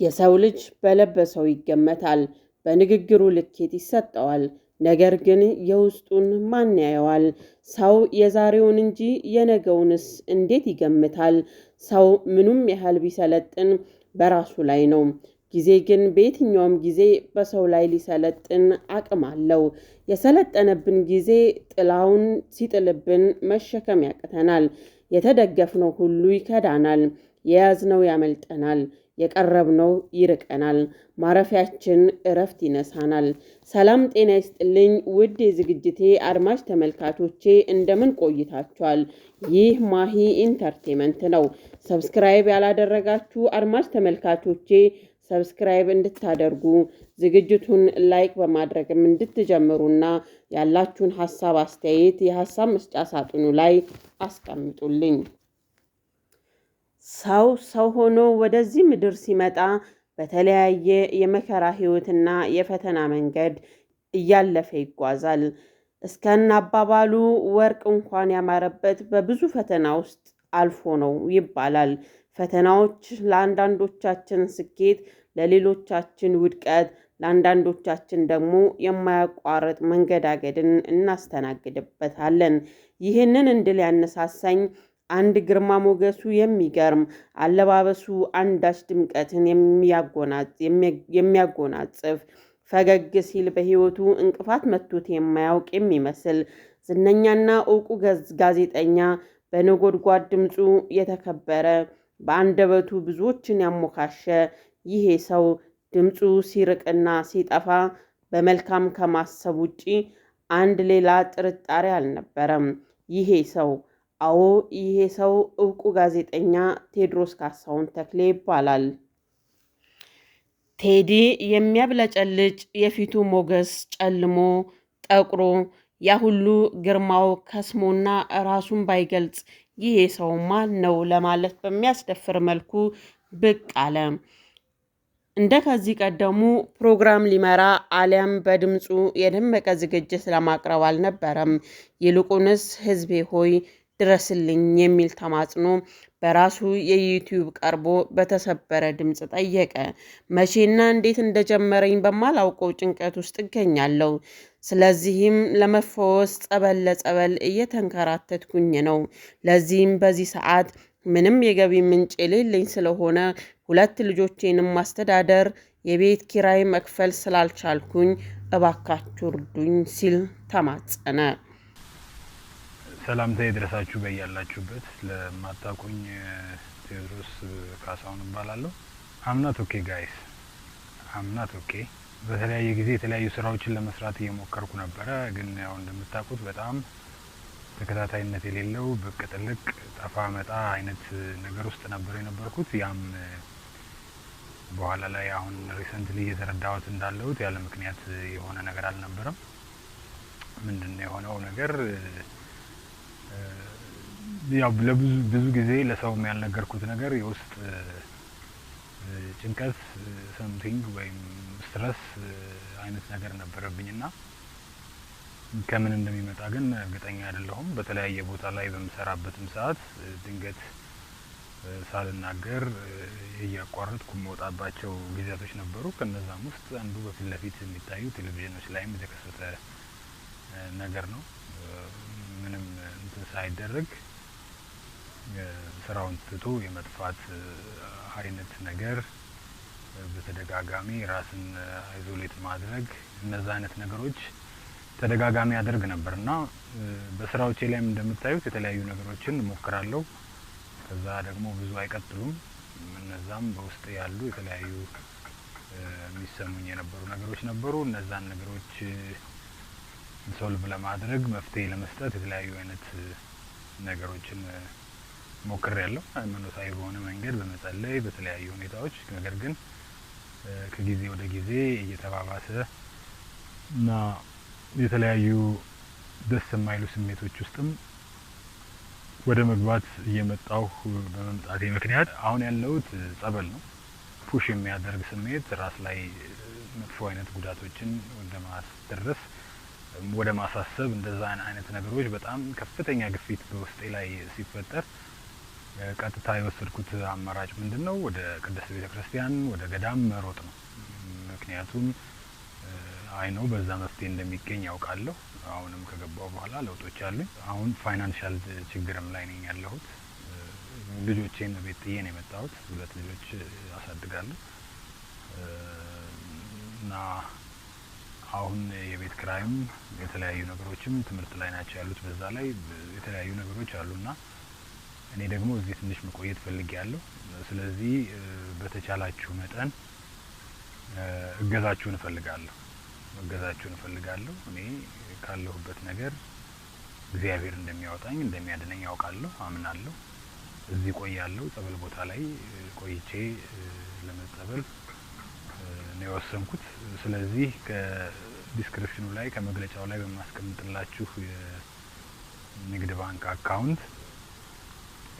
የሰው ልጅ በለበሰው ይገመታል፣ በንግግሩ ልኬት ይሰጠዋል። ነገር ግን የውስጡን ማን ያየዋል? ሰው የዛሬውን እንጂ የነገውንስ እንዴት ይገምታል? ሰው ምኑም ያህል ቢሰለጥን በራሱ ላይ ነው። ጊዜ ግን በየትኛውም ጊዜ በሰው ላይ ሊሰለጥን አቅም አለው። የሰለጠነብን ጊዜ ጥላውን ሲጥልብን መሸከም ያቅተናል። የተደገፍነው ሁሉ ይከዳናል። የያዝነው ያመልጠናል። የቀረብነው ይርቀናል። ማረፊያችን እረፍት ይነሳናል። ሰላም ጤና ይስጥልኝ ውድ የዝግጅቴ አድማጭ ተመልካቾቼ እንደምን ቆይታችኋል? ይህ ማሂ ኢንተርቴመንት ነው። ሰብስክራይብ ያላደረጋችሁ አድማጭ ተመልካቾቼ ሰብስክራይብ እንድታደርጉ ዝግጅቱን ላይክ በማድረግም እንድትጀምሩና ያላችሁን ሀሳብ አስተያየት የሀሳብ መስጫ ሳጥኑ ላይ አስቀምጡልኝ። ሰው ሆኖ ወደዚህ ምድር ሲመጣ በተለያየ የመከራ ህይወትና የፈተና መንገድ እያለፈ ይጓዛል። እስከነ አባባሉ ወርቅ እንኳን ያማረበት በብዙ ፈተና ውስጥ አልፎ ነው ይባላል። ፈተናዎች ለአንዳንዶቻችን ስኬት፣ ለሌሎቻችን ውድቀት፣ ለአንዳንዶቻችን ደግሞ የማያቋርጥ መንገዳገድን እናስተናግድበታለን። ይህንን እንድል ያነሳሳኝ አንድ ግርማ ሞገሱ የሚገርም አለባበሱ አንዳች ድምቀትን የሚያጎናጽፍ ፈገግ ሲል በህይወቱ እንቅፋት መቶት የማያውቅ የሚመስል ዝነኛና ዕውቁ ጋዜጠኛ በነጎድጓድ ድምፁ የተከበረ በአንደበቱ ብዙዎችን ያሞካሸ ይሄ ሰው ድምፁ ሲርቅና ሲጠፋ በመልካም ከማሰብ ውጪ አንድ ሌላ ጥርጣሬ አልነበረም። ይሄ ሰው ዕውቁ ጋዜጠኛ ቴዎድሮስ ካሳሁን ተክሌ ይባላል። ቴዲ የሚያብለጨልጭ የፊቱ ሞገስ ጨልሞ ጠቁሮ ያ ሁሉ ግርማው ከስሞና ራሱን ባይገልጽ ይሄ ሰው ማን ነው ለማለት በሚያስደፍር መልኩ ብቅ አለ። እንደ ከዚህ ቀደሙ ፕሮግራም ሊመራ አሊያም በድምፁ የደመቀ ዝግጅት ለማቅረብ አልነበረም። ይልቁንስ ሕዝቤ ሆይ ድረስልኝ የሚል ተማጽኖ በራሱ የዩቲዩብ ቀርቦ በተሰበረ ድምፅ ጠየቀ። መቼና እንዴት እንደጀመረኝ በማላውቀው ጭንቀት ውስጥ እገኛለሁ። ስለዚህም ለመፈወስ ጸበል ለጸበል እየተንከራተትኩኝ ነው። ለዚህም በዚህ ሰዓት ምንም የገቢ ምንጭ የሌለኝ ስለሆነ 2 ልጆቼንም ማስተዳደር የቤት ኪራይ መክፈል ስላልቻልኩኝ እባካችሁ እርዱኝ ሲል ተማጸነ። ሰላምታ ይድረሳችሁ በያላችሁበት። ለማታውቁኝ ቴዎድሮስ ካሳሁን እባላለሁ። አምናት ኦኬ ጋይስ አምናት ኦኬ። በተለያየ ጊዜ የተለያዩ ስራዎችን ለመስራት እየሞከርኩ ነበረ። ግን ያው እንደምታውቁት በጣም ተከታታይነት የሌለው ብቅ ጥልቅ ጠፋ መጣ አይነት ነገር ውስጥ ነበር የነበርኩት። ያም በኋላ ላይ አሁን ሪሰንትሊ እየተረዳሁት እንዳለሁት ያለ ምክንያት የሆነ ነገር አልነበረም። ምንድነው የሆነው ነገር? ያው ብዙ ጊዜ ለሰውም ያልነገርኩት ነገር የውስጥ ጭንቀት ሰምቲንግ ወይም ስትረስ አይነት ነገር ነበረብኝና ከምን እንደሚመጣ ግን እርግጠኛ አይደለሁም። በተለያየ ቦታ ላይ በምሰራበትም ሰዓት ድንገት ሳልናገር እያቋረጥኩ መውጣባቸው ጊዜያቶች ነበሩ። ከነዛም ውስጥ አንዱ በፊት ለፊት የሚታዩ ቴሌቪዥኖች ላይም የተከሰተ ነገር ነው። ምንም እንትን ሳይደረግ ስራውን ትቶ የመጥፋት አይነት ነገር በተደጋጋሚ ራስን አይዞሌት ማድረግ እነዛ አይነት ነገሮች ተደጋጋሚ ያደርግ ነበርና በስራዎቼ ላይም እንደምታዩት የተለያዩ ነገሮችን ሞክራለሁ። ከዛ ደግሞ ብዙ አይቀጥሉም። እነዛም በውስጥ ያሉ የተለያዩ የሚሰሙኝ የነበሩ ነገሮች ነበሩ። እነዛን ነገሮች ሶልቭ ለማድረግ መፍትሄ ለመስጠት የተለያዩ አይነት ነገሮችን ሞክሬያለሁ። ሃይማኖታዊ በሆነ መንገድ በመጸለይ በተለያዩ ሁኔታዎች። ነገር ግን ከጊዜ ወደ ጊዜ እየተባባሰ እና የተለያዩ ደስ የማይሉ ስሜቶች ውስጥም ወደ መግባት እየመጣሁ በመምጣቴ ምክንያት አሁን ያለሁት ጸበል ነው። ፑሽ የሚያደርግ ስሜት ራስ ላይ መጥፎ አይነት ጉዳቶችን ወደ ማስደረስ ወደ ማሳሰብ እንደዛ አይነት ነገሮች በጣም ከፍተኛ ግፊት በውስጤ ላይ ሲፈጠር ቀጥታ የወሰድኩት አማራጭ ምንድነው? ወደ ቅድስት ቤተክርስቲያን ወደ ገዳም መሮጥ ነው። ምክንያቱም ነው በዛ መፍትሄ እንደሚገኝ ያውቃለሁ። አሁንም ከገባው በኋላ ለውጦች አሉኝ። አሁን ፋይናንሻል ችግርም ላይ ነኝ ያለሁት። ልጆቼን ቤት ጥዬ ነው የመጣሁት። 2 ልጆች አሳድጋለሁ እና አሁን የቤት ክራይም የተለያዩ ነገሮችም ትምህርት ላይ ናቸው ያሉት። በዛ ላይ የተለያዩ ነገሮች አሉና እኔ ደግሞ እዚህ ትንሽ መቆየት ፈልጌያለሁ። ስለዚህ በተቻላችሁ መጠን እገዛችሁን እፈልጋለሁ። እኔ ካለሁበት ነገር እግዚአብሔር እንደሚያወጣኝ እንደሚያድነኝ ያውቃለሁ፣ አምናለሁ። እዚህ ቆያለሁ። ጸበል ቦታ ላይ ቆይቼ ለመጸበል ነው የወሰንኩት። ስለዚህ ከዲስክሪፕሽኑ ላይ ከመግለጫው ላይ በማስቀምጥላችሁ የንግድ ባንክ አካውንት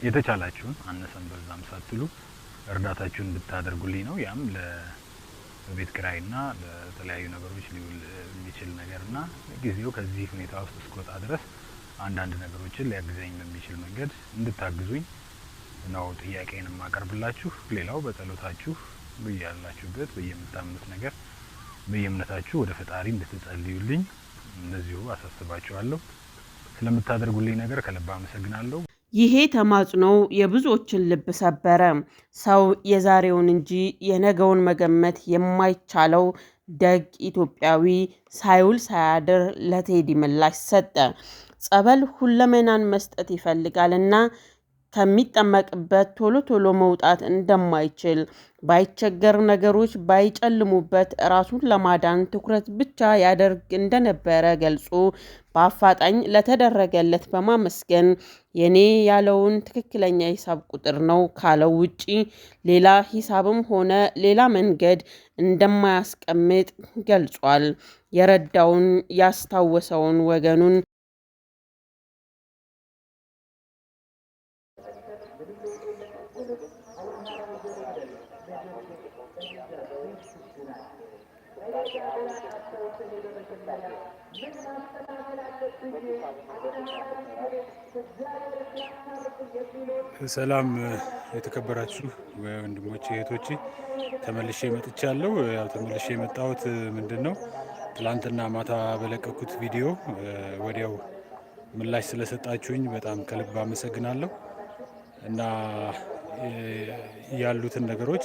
የተቻላችሁን አነሰም በዛም ሳትሉ እርዳታችሁን እንድታደርጉልኝ ነው። ያም ለቤት ኪራይና ለተለያዩ ነገሮች ሊውል የሚችል ነገርና ጊዜው ከዚህ ሁኔታ ውስጥ እስክወጣ ድረስ አንዳንድ ነገሮችን ሊያግዘኝ በሚችል መንገድ እንድታግዙኝ ነው ጥያቄን የማቀርብላችሁ። ሌላው በጸሎታችሁ በያላችሁበት በየምታምኑት ነገር በየእምነታችሁ ወደ ፈጣሪ እንድትጸልዩልኝ እንደዚሁ አሳስባችኋለሁ። ስለምታደርጉልኝ ነገር ከልብ አመሰግናለሁ። ይሄ ተማጽኖ የብዙዎችን ልብ ሰበረ። ሰው የዛሬውን እንጂ የነገውን መገመት የማይቻለው ደግ ኢትዮጵያዊ ሳይውል ሳያድር ለቴዲ ምላሽ ሰጠ። ጸበል ሁለመናን መስጠት ይፈልጋልና ከሚጠመቅበት ቶሎ ቶሎ መውጣት እንደማይችል ባይቸገር ነገሮች ባይጨልሙበት ራሱን ለማዳን ትኩረት ብቻ ያደርግ እንደነበረ ገልጾ በአፋጣኝ ለተደረገለት በማመስገን የኔ ያለውን ትክክለኛ ሂሳብ ቁጥር ነው ካለው ውጪ ሌላ ሂሳብም ሆነ ሌላ መንገድ እንደማያስቀምጥ ገልጿል። የረዳውን ያስታወሰውን ወገኑን ሰላም የተከበራችሁ ወንድሞቼ እህቶቼ፣ ተመልሼ መጥቻለሁ። ያው ተመልሼ የመጣሁት ምንድነው ትላንትና ማታ በለቀኩት ቪዲዮ ወዲያው ምላሽ ስለሰጣችሁኝ በጣም ከልብ አመሰግናለሁ እና ያሉትን ነገሮች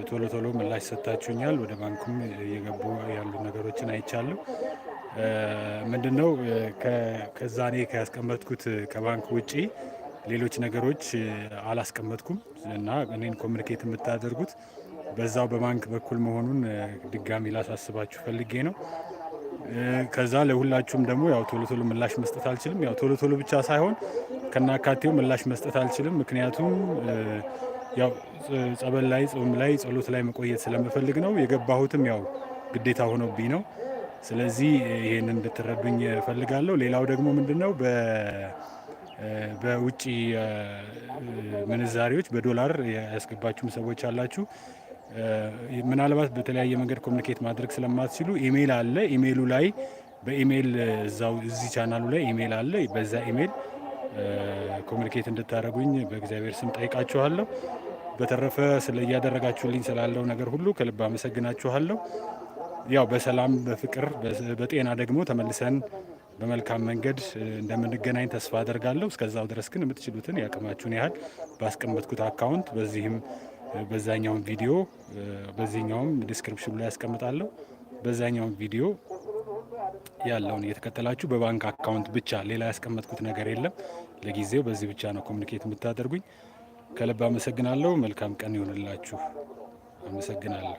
ቶሎ ቶሎ ምላሽ ሰጣችሁኛል። ወደ ባንኩም እየገቡ ያሉ ነገሮችን አይቻለሁ። ምንድነው ከዛ እኔ ካስቀመጥኩት ከባንክ ውጪ ሌሎች ነገሮች አላስቀመጥኩም እና እኔን ኮሚኒኬት የምታደርጉት በዛው በባንክ በኩል መሆኑን ድጋሚ ላሳስባችሁ ፈልጌ ነው። ከዛ ለሁላችሁም ደግሞ ያው ቶሎ ቶሎ ምላሽ መስጠት አልችልም። ያው ቶሎ ቶሎ ብቻ ሳይሆን ከናካቴው ምላሽ መስጠት አልችልም። ምክንያቱም ያው ጸበል ላይ ጾም ላይ ጸሎት ላይ መቆየት ስለምፈልግ ነው። የገባሁትም ያው ግዴታ ሆኖብኝ ነው። ስለዚህ ይሄንን እንድትረዱኝ እፈልጋለሁ። ሌላው ደግሞ ምንድነው በውጪ ምንዛሬዎች በዶላር ያስገባችሁም ሰዎች አላችሁ። ምናልባት በተለያየ መንገድ ኮሚኒኬት ማድረግ ስለማትችሉ ኢሜይል አለ። ኢሜይሉ ላይ በኢሜይል እዛው እዚህ ቻናሉ ላይ ኢሜይል አለ። በዛ ኢሜይል ኮሚኒኬት እንድታደርጉኝ በእግዚአብሔር ስም ጠይቃችኋለሁ። በተረፈ እያደረጋችሁልኝ ስላለው ነገር ሁሉ ከልብ አመሰግናችኋለሁ። ያው በሰላም በፍቅር በጤና ደግሞ ተመልሰን በመልካም መንገድ እንደምንገናኝ ተስፋ አደርጋለሁ። እስከዛው ድረስ ግን የምትችሉትን ያቅማችሁን ያህል ባስቀመጥኩት አካውንት በዚህም በዛኛውም ቪዲዮ በዚህኛውም ዲስክሪፕሽኑ ላይ ያስቀምጣለሁ። በዛኛውም ቪዲዮ ያለውን እየተከተላችሁ በባንክ አካውንት ብቻ ሌላ ያስቀመጥኩት ነገር የለም። ለጊዜው በዚህ ብቻ ነው ኮሚኒኬት የምታደርጉኝ። ከልብ አመሰግናለሁ። መልካም ቀን ይሆንላችሁ። አመሰግናለሁ።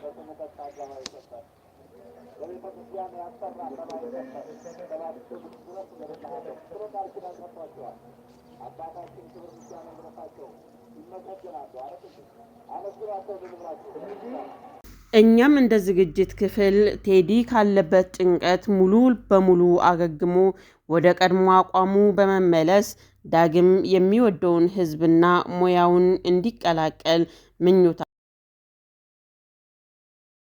እኛም እንደ ዝግጅት ክፍል ቴዲ ካለበት ጭንቀት ሙሉ በሙሉ አገግሞ ወደ ቀድሞ አቋሙ በመመለስ ዳግም የሚወደውን ሕዝብና ሙያውን እንዲቀላቀል ምኞታ